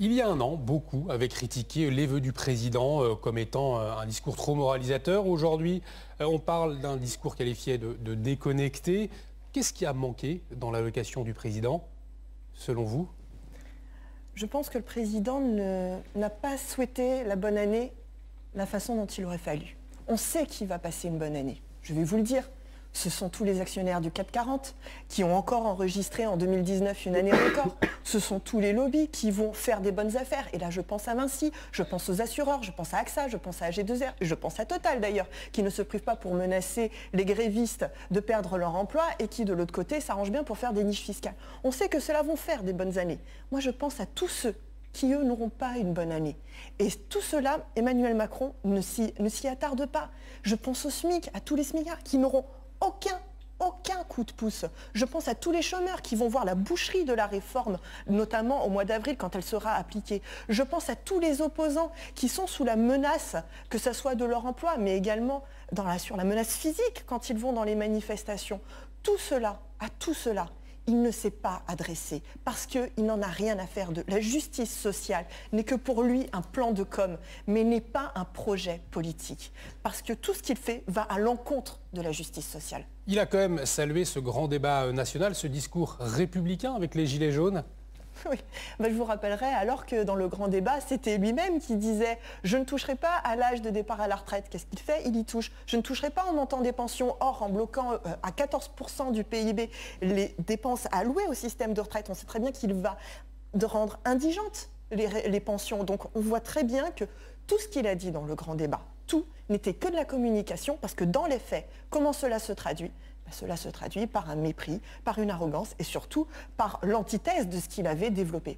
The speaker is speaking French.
Il y a un an, beaucoup avaient critiqué les vœux du président comme étant un discours trop moralisateur. Aujourd'hui, on parle d'un discours qualifié de déconnecté. Qu'est-ce qui a manqué dans l'allocation du président, selon vous? Je pense que le président n'a pas souhaité la bonne année la façon dont il aurait fallu. On sait qu'il va passer une bonne année. Je vais vous le dire. Ce sont tous les actionnaires du CAC 40 qui ont encore enregistré en 2019 une année record. Ce sont tous les lobbies qui vont faire des bonnes affaires. Et là, je pense à Vinci, je pense aux assureurs, je pense à AXA, je pense à AG2R, je pense à Total d'ailleurs, qui ne se privent pas pour menacer les grévistes de perdre leur emploi et qui, de l'autre côté, s'arrangent bien pour faire des niches fiscales. On sait que cela vont faire des bonnes années. Moi, je pense à tous ceux qui, eux, n'auront pas une bonne année. Et tout cela, Emmanuel Macron ne s'y attarde pas. Je pense au SMIC, à tous les smicards qui n'auront aucun coup de pouce. Je pense à tous les chômeurs qui vont voir la boucherie de la réforme, notamment au mois d'avril quand elle sera appliquée. Je pense à tous les opposants qui sont sous la menace, que ce soit de leur emploi, mais également sur la menace physique quand ils vont dans les manifestations. Tout cela, il ne s'est pas adressé parce qu'il n'en a rien à faire de. La justice sociale n'est que pour lui un plan de com, mais n'est pas un projet politique. Parce que tout ce qu'il fait va à l'encontre de la justice sociale. Il a quand même salué ce grand débat national, ce discours républicain avec les Gilets jaunes. Oui, je vous rappellerai alors que dans le grand débat, c'était lui-même qui disait « Je ne toucherai pas à l'âge de départ à la retraite ». Qu'est-ce qu'il fait? Il y touche. « Je ne toucherai pas en montant des pensions. » Or, en bloquant à 14% du PIB les dépenses allouées au système de retraite, on sait très bien qu'il va rendre indigentes les pensions. Donc, on voit très bien que tout ce qu'il a dit dans le grand débat, tout n'était que de la communication, parce que dans les faits, comment cela se traduit? Cela se traduit par un mépris, par une arrogance et surtout par l'antithèse de ce qu'il avait développé.